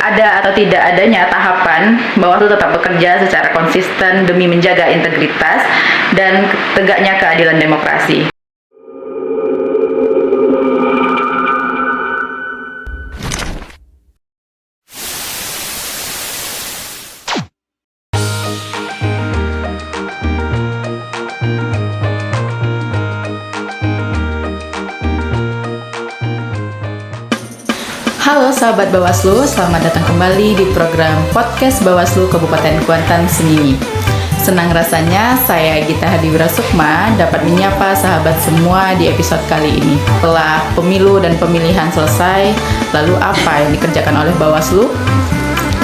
ada atau tidak adanya tahapan, Bawaslu tetap bekerja secara konsisten demi menjaga integritas dan tegaknya keadilan demokrasi. Halo sahabat Bawaslu, selamat datang kembali di program podcast Bawaslu Kabupaten Kuantan Sengingi. Senang rasanya saya Gita Hadiwira Sukma dapat menyapa sahabat semua di episode kali ini. Setelah pemilu dan pemilihan selesai, lalu apa yang dikerjakan oleh Bawaslu?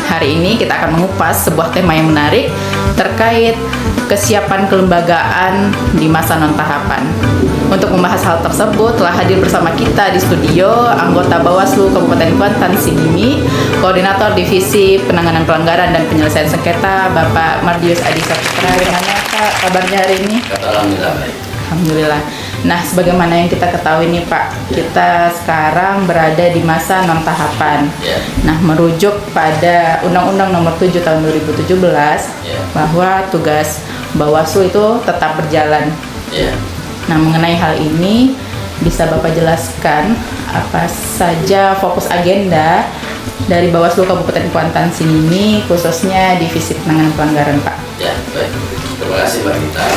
Hari ini kita akan mengupas sebuah tema yang menarik terkait kesiapan kelembagaan di masa non-tahapan. Untuk membahas hal tersebut telah hadir bersama kita di studio anggota Bawaslu Kabupaten Kuantan Sengingi, Koordinator Divisi Penanganan Pelanggaran dan Penyelesaian Sengketa, Bapak Mardius Adi Saputra. Bagaimana Pak kabarnya hari ini? Alhamdulillah baik. Alhamdulillah. Nah, sebagaimana yang kita ketahui nih Pak, kita sekarang berada di masa non-tahapan. Nah, merujuk pada Undang-Undang Nomor 7 Tahun 2017 bahwa tugas Bawaslu itu tetap berjalan. Nah, mengenai hal ini, bisa Bapak jelaskan apa saja fokus agenda dari Bawaslu Kabupaten Kuantan Sengingi, khususnya Divisi Penanganan Pelanggaran, Pak? Ya, baik. Terima kasih Mbak Gita.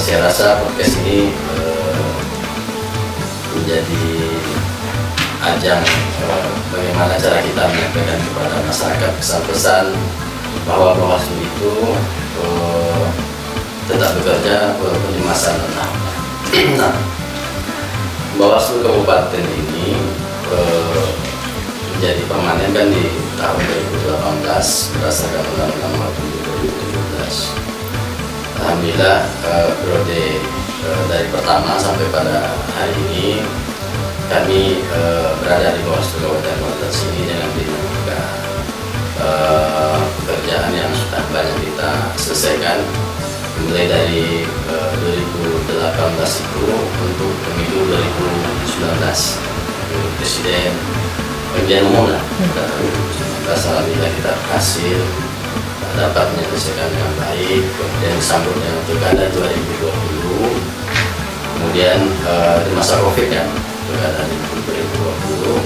Saya rasa podcast ini menjadi ajang bagaimana cara kita menyampaikan kepada masyarakat pesan-pesan bahwa Bawaslu itu tetap bekerja walaupun di masa non-tahapan. Nah, Bawaslu Kabupaten ini menjadi permanen kan di tahun 2018 berdasarkan Undang-Undang Nomor 2017. Alhamdulillah periode dari pertama sampai pada hari ini kami berada di Bawaslu Kabupaten Kuantan Sengingi dengan dinamika pekerjaan yang sudah banyak kita selesaikan, mulai dari 2018 itu untuk pemilu 2019 Presiden pemilihan umum lah 2019. Alhamdulillah kita berhasil dapat menyelesaikan dengan baik, kemudian sambutnya untuk pilkada 2020, kemudian di masa Covid kan pilkada 2020,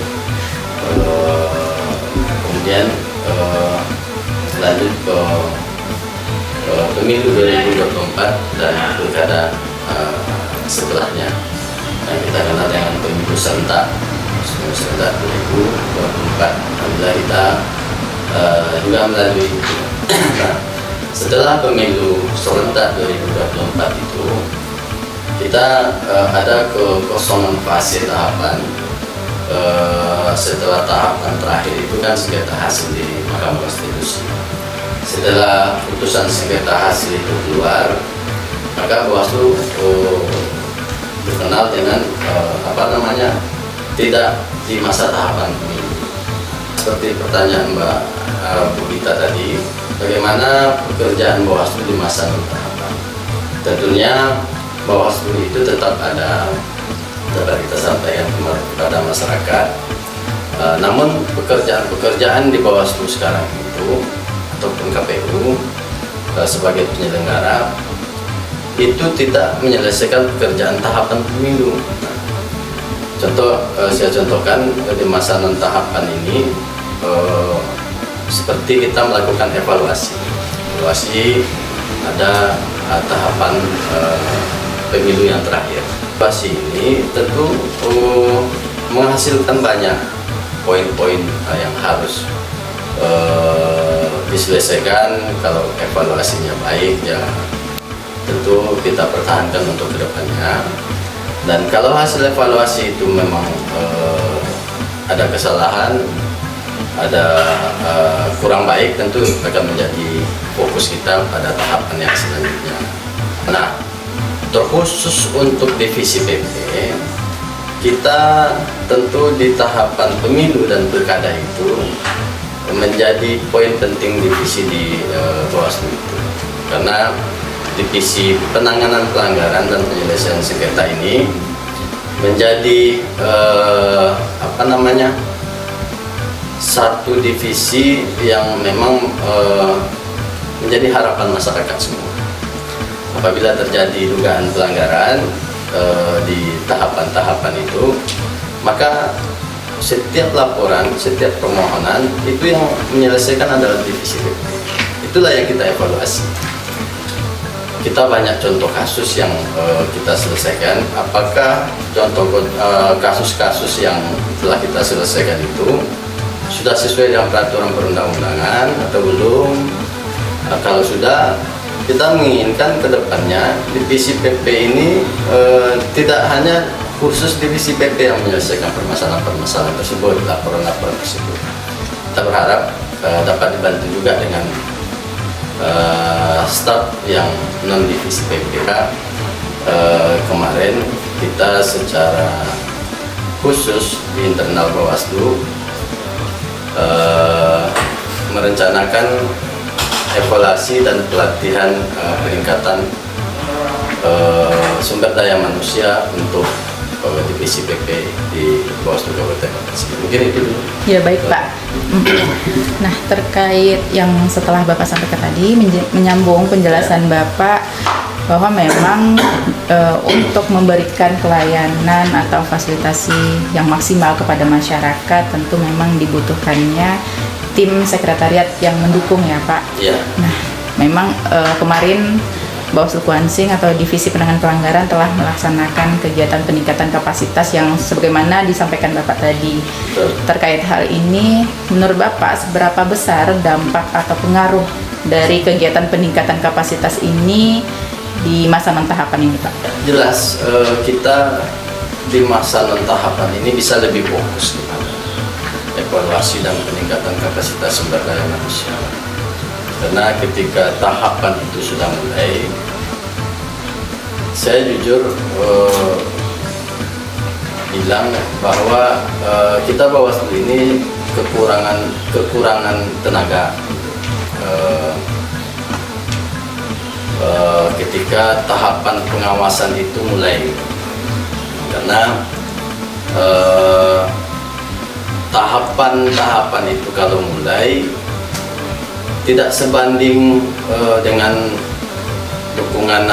kemudian lanjut ke pemilu 2024 dan pilkada setelahnya yang kita kenal dengan pemilu serentak 2024. Alhamdulillah kita juga melalui itu. Nah, setelah pemilu serentak 2024 itu kita ada kekosongan fase tahapan. Setelah tahapan terakhir itu kan sengketa hasil di Mahkamah Konstitusi. Setelah putusan sengketa hasil itu keluar, maka Bawaslu dikenal dengan tidak di masa tahapan pemilu. Seperti pertanyaan Mbak Bu Gita tadi, bagaimana pekerjaan Bawaslu di masa non-tahapan? Tentunya Bawaslu itu tetap ada, dapat kita sampaikan kepada masyarakat. Namun pekerjaan di Bawaslu sekarang itu ataupun KPU sebagai penyelenggara itu tidak menyelesaikan pekerjaan tahapan pemilu. Saya contohkan di masa non-tahapan ini seperti kita melakukan evaluasi ada tahapan pemilu yang terakhir. Evaluasi ini tentu menghasilkan banyak poin-poin yang harus diselesaikan. Kalau evaluasinya baik ya tentu kita pertahankan untuk kedepannya, dan kalau hasil evaluasi itu memang ada kesalahan, ada kurang baik, tentu akan menjadi fokus kita pada tahapan yang selanjutnya. Nah, terkhusus untuk divisi PP, kita tentu di tahapan pemilu dan pilkada itu menjadi poin penting divisi di Bawaslu itu, karena divisi penanganan pelanggaran dan penyelesaian sengketa ini menjadi satu divisi yang memang menjadi harapan masyarakat semua. Apabila terjadi dugaan pelanggaran di tahapan-tahapan itu, maka setiap laporan, setiap permohonan itu yang menyelesaikan adalah divisi PP. Itulah yang kita evaluasi. Kita banyak contoh kasus yang kita selesaikan. Apakah contoh kasus-kasus yang telah kita selesaikan itu sudah sesuai dengan peraturan perundang-undangan atau belum? Kalau sudah, kita menginginkan ke depannya divisi PP ini tidak hanya khusus divisi PP yang menyelesaikan permasalahan-permasalahan tersebut, laporan-laporan tersebut. Kita berharap dapat dibantu juga dengan staf yang non divisi PP. Kemarin kita secara khusus di internal Bawaslu merencanakan evaluasi dan pelatihan peningkatan sumber daya manusia untuk divisi PP di Bawaslu Kabupaten Bekasi. Mungkin itu dulu. Ya, baik Pak. Nah, terkait yang setelah Bapak sampaikan tadi, menyambung penjelasan Bapak bahwa memang untuk memberikan pelayanan atau fasilitasi yang maksimal kepada masyarakat tentu memang dibutuhkannya tim sekretariat yang mendukung ya Pak. Ya. Nah, memang kemarin Bawaslu Kuansing atau Divisi Penanganan Pelanggaran telah melaksanakan kegiatan peningkatan kapasitas yang sebagaimana disampaikan Bapak tadi. Terkait hal ini, menurut Bapak seberapa besar dampak atau pengaruh dari kegiatan peningkatan kapasitas ini di masa non-tahapan ini Pak? Jelas kita di masa non-tahapan ini bisa lebih fokus kepada evaluasi dan peningkatan kapasitas sumber daya manusia. Karena ketika tahapan itu sudah mulai, saya jujur bilang bahwa kita Bawaslu ini kekurangan tenaga ketika tahapan pengawasan itu mulai. Karena tahapan-tahapan itu kalau mulai tidak sebanding dengan dukungan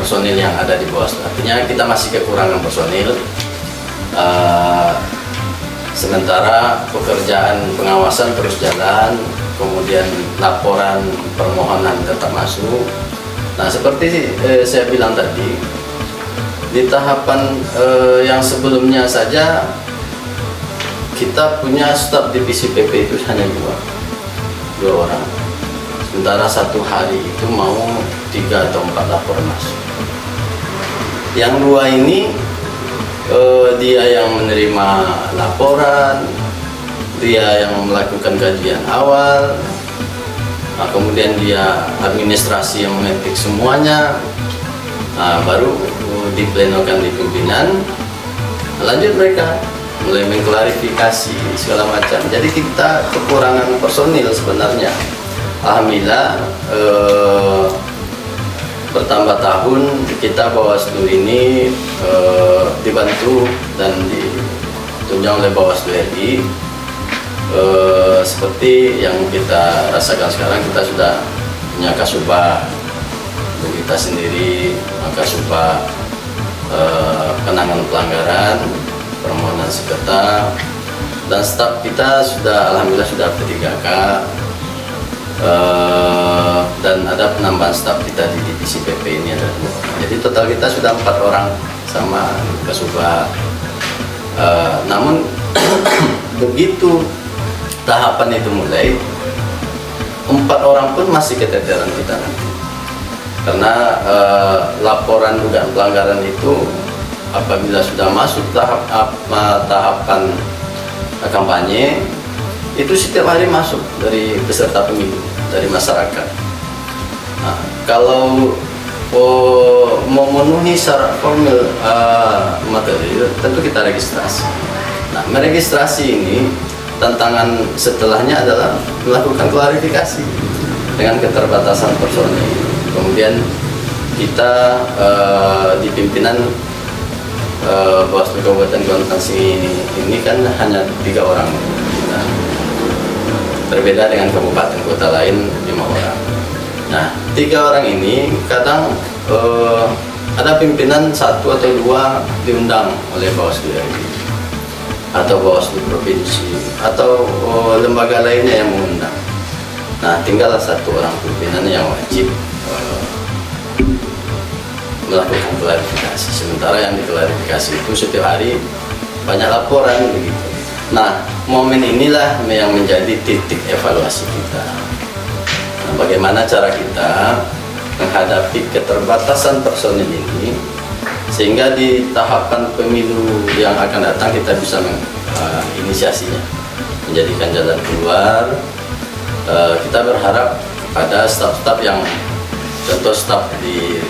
personil yang ada di Bawaslu. Artinya kita masih kekurangan personil. Sementara pekerjaan pengawasan terus jalan, kemudian laporan permohonan tetap masuk. Nah, seperti saya bilang tadi, di tahapan yang sebelumnya saja kita punya staf divisi PP itu hanya dua orang. Sementara satu hari itu mau 3 atau 4 laporan masuk. Yang 2 ini dia yang menerima laporan, dia yang melakukan kajian awal, kemudian dia administrasi yang mengetik semuanya, baru diplenokan di pimpinan, lanjut mereka mulai mengklarifikasi segala macam. Jadi kita kekurangan personil sebenarnya. Alhamdulillah bertambah tahun kita Bawaslu ini dibantu dan ditunjang oleh Bawaslu RI. Seperti yang kita rasakan sekarang, kita sudah punya Kasubag kita sendiri, Kasubag penanganan pelanggaran, permohonan sengketa, dan staf kita sudah alhamdulillah sudah P3K, dan ada penambahan staf kita di divisi PP ini ada 2. Jadi total kita sudah 4 orang sama Kasubag. Namun begitu tahapan itu mulai, 4 orang pun masih keteteran kita nanti. Karena laporan dugaan pelanggaran itu apabila sudah masuk tahapan kampanye, itu setiap hari masuk dari peserta pemilu, dari masyarakat. Nah, kalau mau memenuhi syarat formil materi, tentu kita registrasi. Nah, meregistrasi ini tantangan setelahnya adalah melakukan klarifikasi dengan keterbatasan personil. Kemudian kita di pimpinan Bawaslu Kabupaten Kuantan ini kan hanya 3 orang kita. berbeda dengan kabupaten kota lain 5 orang. Nah, 3 orang ini kadang ada pimpinan 1 atau 2 diundang oleh Bawaslu RI atau Bawaslu Provinsi atau lembaga lainnya yang mengundang. Nah, tinggal 1 orang pimpinan yang wajib melakukan klarifikasi. Sementara yang diklarifikasi itu setiap hari banyak laporan begitu. Nah, momen inilah yang menjadi titik evaluasi kita. Nah, bagaimana cara kita menghadapi keterbatasan personil ini sehingga di tahapan pemilu yang akan datang kita bisa menginisiasinya, menjadikan jalan keluar. Kita berharap pada staf-staf yang contoh staf di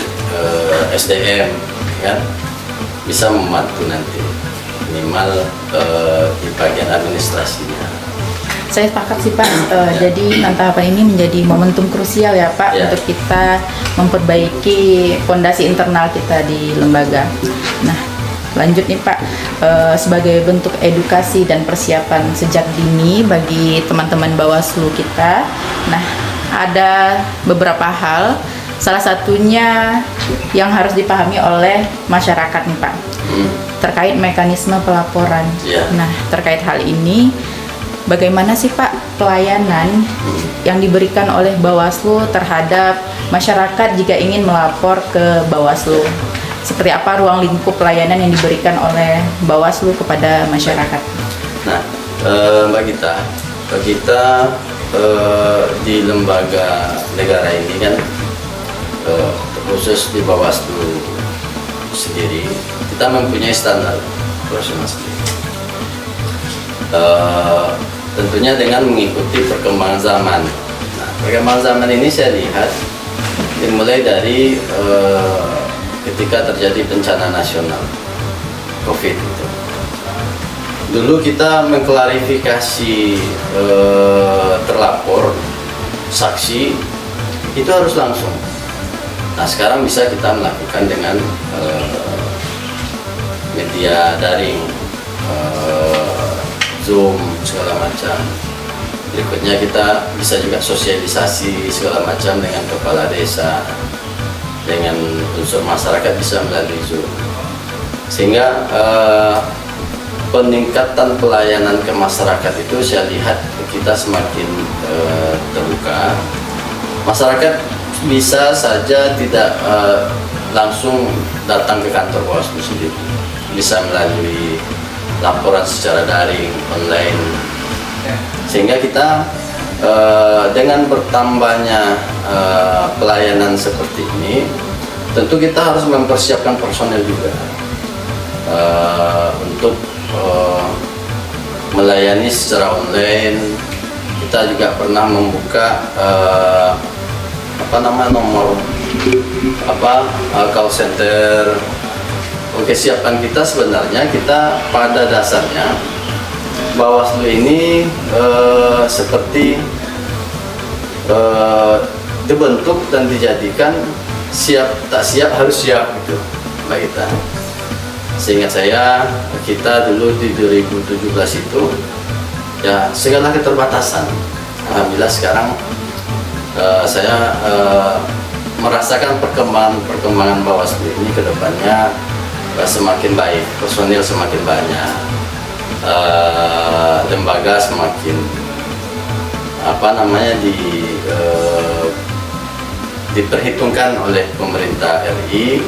SDM kan bisa membantu nanti minimal di bagian administrasinya. Saya sepakat sih Pak, jadi tahapan ini menjadi momentum krusial ya Pak untuk kita memperbaiki fondasi internal kita di lembaga. Nah, lanjut nih Pak, sebagai bentuk edukasi dan persiapan sejak dini bagi teman-teman Bawaslu kita, nah ada beberapa hal, salah satunya yang harus dipahami oleh masyarakat nih Pak, terkait mekanisme pelaporan. Nah, terkait hal ini, bagaimana sih Pak pelayanan yang diberikan oleh Bawaslu terhadap masyarakat jika ingin melapor ke Bawaslu? Seperti apa ruang lingkup pelayanan yang diberikan oleh Bawaslu kepada masyarakat? Nah, Mbak Gita, di lembaga negara ini kan khusus di Bawaslu sendiri kita mempunyai standar operasional sendiri. Tentunya dengan mengikuti perkembangan zaman. Nah, perkembangan zaman ini saya lihat dimulai dari ketika terjadi bencana nasional COVID itu. Dulu kita mengklarifikasi terlapor, saksi itu harus langsung. Nah, sekarang bisa kita melakukan dengan media daring, Zoom segala macam. Berikutnya kita bisa juga sosialisasi segala macam dengan kepala desa, dengan unsur masyarakat bisa melalui Zoom. Sehingga peningkatan pelayanan ke masyarakat itu saya lihat kita semakin terbuka. Masyarakat bisa saja tidak langsung datang ke kantor Bawaslu sendiri, bisa melalui laporan secara daring, online, sehingga kita dengan bertambahnya pelayanan seperti ini, tentu kita harus mempersiapkan personel juga untuk melayani secara online. Kita juga pernah membuka nomor call center. Kesiapan kita sebenarnya kita pada dasarnya Bawaslu ini seperti dibentuk dan dijadikan siap tak siap harus siap gitu Mbak Gita. Seingat saya kita dulu di 2017 itu ya segala keterbatasan. Alhamdulillah sekarang saya merasakan perkembangan Bawaslu ini ke depannya semakin baik, personil semakin banyak, lembaga semakin diperhitungkan oleh pemerintah RI,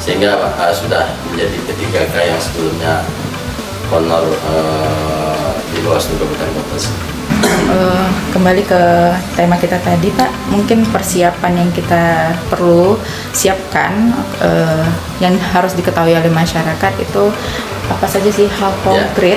sehingga sudah menjadi P3K yang sebelumnya honor di Bawaslu Kabupaten Kota. Kembali ke tema kita tadi Pak, mungkin persiapan yang kita perlu siapkan yang harus diketahui oleh masyarakat itu apa saja sih hal konkret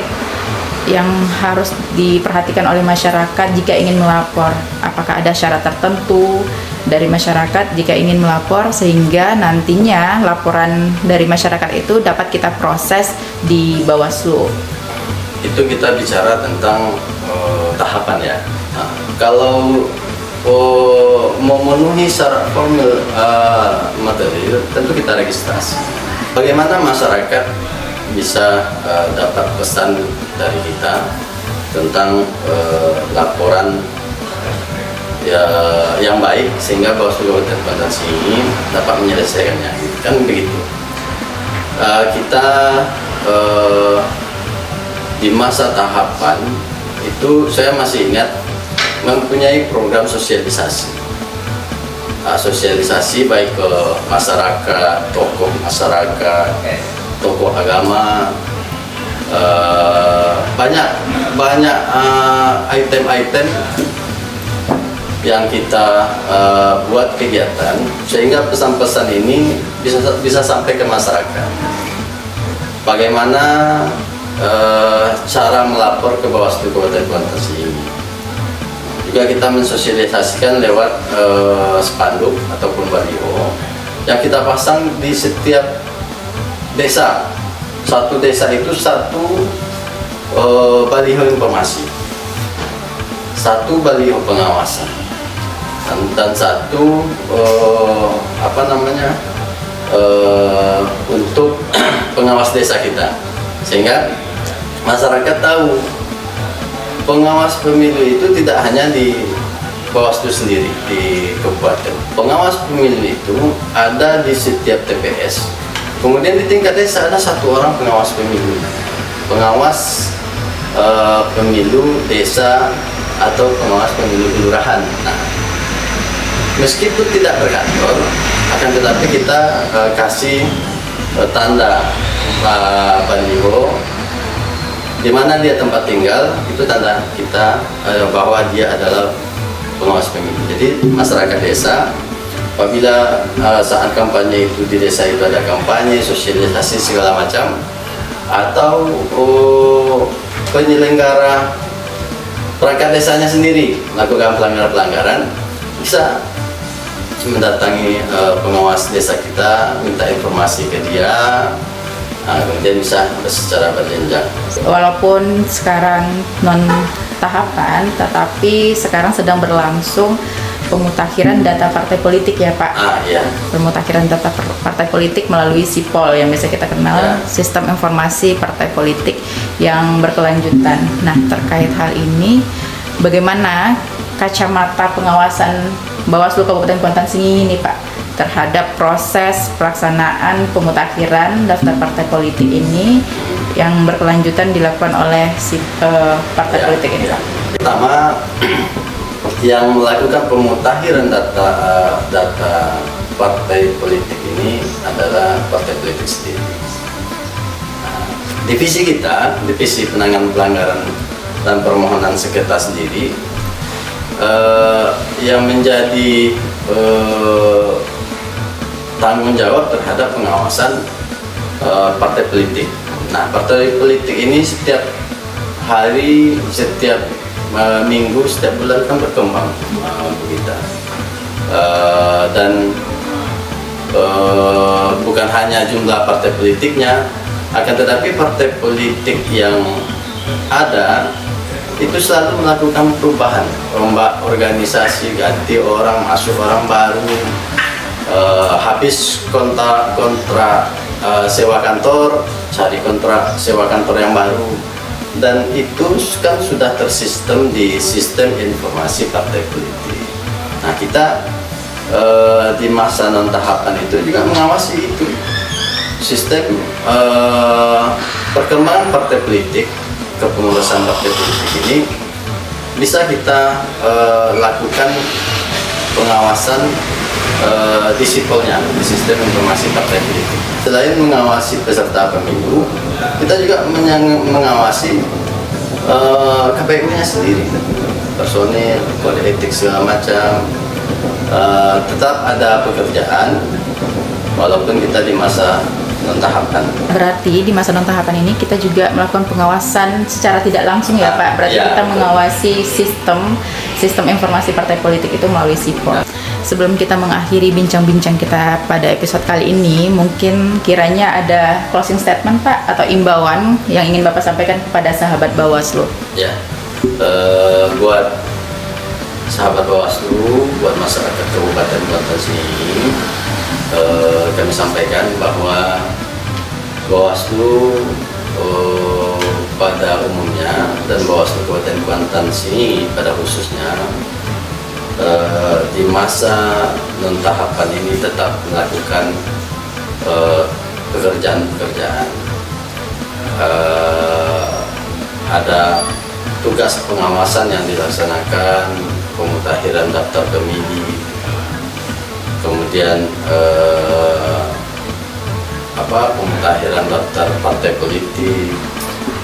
yang harus diperhatikan oleh masyarakat jika ingin melapor? Apakah ada syarat tertentu dari masyarakat jika ingin melapor sehingga nantinya laporan dari masyarakat itu dapat kita proses di Bawaslu? Itu kita bicara tentang tahapan ya. Nah, kalau memenuhi syarat formil material, tentu kita registrasi. Bagaimana masyarakat bisa dapat pesan dari kita? tentang laporan ya yang baik sehingga Bawaslu Kabupaten Kuantan Sengingi dapat menyelesaikannya, kan begitu. Kita di masa tahapan itu saya masih ingat mempunyai program sosialisasi, baik ke masyarakat, tokoh masyarakat, tokoh agama, banyak item-item yang kita buat kegiatan sehingga pesan-pesan ini bisa sampai ke masyarakat. Bagaimana cara melapor ke Bawaslu Kabupaten Kuantan Sengingi. Juga kita mensosialisasikan lewat spanduk ataupun baliho yang kita pasang di setiap desa. Satu desa itu satu baliho informasi, satu baliho pengawasan, dan satu untuk pengawas desa kita, sehingga masyarakat tahu pengawas pemilu itu tidak hanya di Bawaslu sendiri di kabupaten. Pengawas pemilu itu ada di setiap TPS. Kemudian di tingkat desa ada satu orang pengawas pemilu, pengawas pemilu desa atau pengawas pemilu kelurahan. Nah, meskipun tidak berkantor, akan tetapi kita kasih tanda baliho di mana dia tempat tinggal, itu tanda kita bahwa dia adalah pengawas pemilu. Jadi masyarakat desa apabila saat kampanye itu di desa itu ada kampanye, sosialisasi segala macam, atau penyelenggara perangkat desanya sendiri melakukan pelanggaran, bisa mendatangi pengawas desa kita, minta informasi ke dia. Kemudian bisa secara berjenjang. Walaupun sekarang non tahapan, tetapi sekarang sedang berlangsung pemutakhiran data partai politik ya Pak. Iya. Pemutakhiran data partai politik melalui SIPOL yang biasa kita kenal, Sistem Informasi Partai Politik yang berkelanjutan. Nah, terkait hal ini, bagaimana kacamata pengawasan Bawaslu Kabupaten Kuantan Sengingi ini Pak terhadap proses pelaksanaan pemutakhiran daftar partai politik ini yang berkelanjutan dilakukan oleh partai politik ini? Pertama, yang melakukan pemutakhiran data partai politik ini adalah partai politik sendiri. Divisi kita, divisi penanganan pelanggaran dan permohonan sengketa sendiri, yang menjadi tanggung jawab terhadap pengawasan partai politik. Nah, partai politik ini setiap hari, setiap minggu, setiap bulan kan berkembang kita. Dan bukan hanya jumlah partai politiknya, akan tetapi partai politik yang ada itu selalu melakukan perubahan, rombak organisasi, ganti orang, masuk orang baru, habis kontrak sewa kantor, cari kontrak sewa kantor yang baru, dan itu kan sudah tersistem di sistem informasi partai politik. Nah, kita di masa non tahapan itu juga mengawasi itu sistem perkembangan partai politik, kepengurusan partai politik ini bisa kita lakukan pengawasan di SIPOL-nya, di sistem informasi partai politik. Selain mengawasi peserta pemilu, kita juga mengawasi KPU-nya sendiri, personil, kode etik segala macam. Tetap ada pekerjaan walaupun kita di masa non tahapan. Berarti di masa non tahapan ini kita juga melakukan pengawasan secara tidak langsung ya Pak. Berarti ya, kita mengawasi sistem informasi partai politik itu melalui SIPOL. Sebelum kita mengakhiri bincang-bincang kita pada episode kali ini, mungkin kiranya ada closing statement Pak atau imbauan yang ingin Bapak sampaikan kepada sahabat Bawaslu. Ya, buat sahabat Bawaslu, buat masyarakat Kabupaten Kuantan Sengingi, kami sampaikan bahwa Bawaslu pada umumnya dan Bawaslu Kabupaten Kuantan sini pada khususnya di masa non tahapan ini tetap melakukan pekerjaan-pekerjaan. Ada tugas pengawasan yang dilaksanakan, pemutakhiran daftar pemilih, kemudian pemutakhiran daftar partai politik,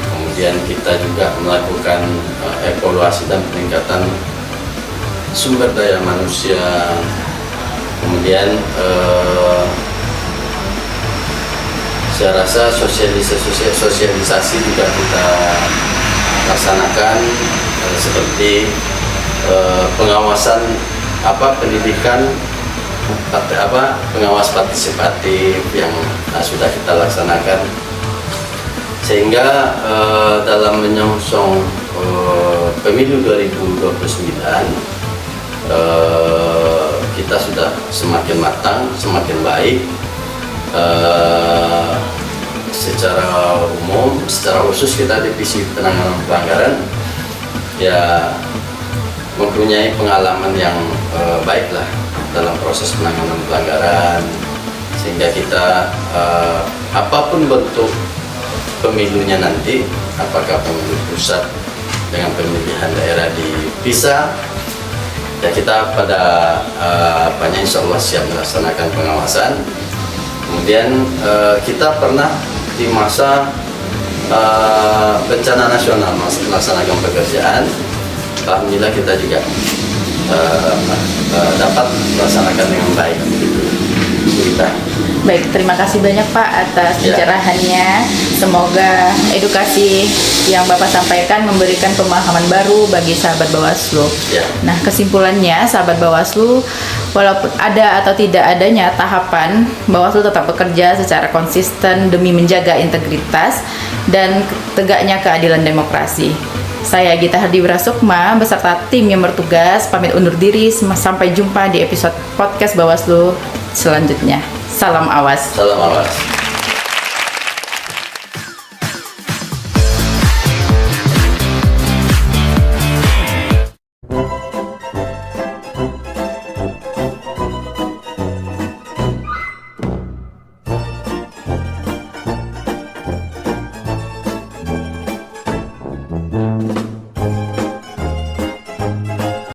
kemudian kita juga melakukan evaluasi dan peningkatan sumber daya manusia, kemudian saya rasa sosialisasi juga kita laksanakan seperti pengawasan pendidikan pengawas partisipatif yang sudah kita laksanakan, sehingga dalam menyongsong pemilu 2029 kita sudah semakin matang, semakin baik. Secara umum, secara khusus kita divisi penanganan pelanggaran ya mempunyai pengalaman yang baik lah dalam proses penanganan pelanggaran, sehingga kita apapun bentuk pemilunya nanti, apakah pemilu pusat dengan pemilihan daerah dipisah, ya kita pada insya Allah siap melaksanakan pengawasan. Kemudian kita pernah di masa bencana nasional melaksanakan pekerjaan, alhamdulillah kita juga dapat melaksanakan dengan baik. Baik, terima kasih banyak Pak atas pencerahannya. Semoga edukasi yang Bapak sampaikan memberikan pemahaman baru bagi sahabat Bawaslu. Nah, kesimpulannya sahabat Bawaslu, walaupun ada atau tidak adanya tahapan, Bawaslu tetap bekerja secara konsisten demi menjaga integritas dan tegaknya keadilan demokrasi. Saya Gita Hardiwira Sukma beserta tim yang bertugas pamit undur diri. Sampai jumpa di episode podcast Bawaslu selanjutnya. Salam awas. Salam awas.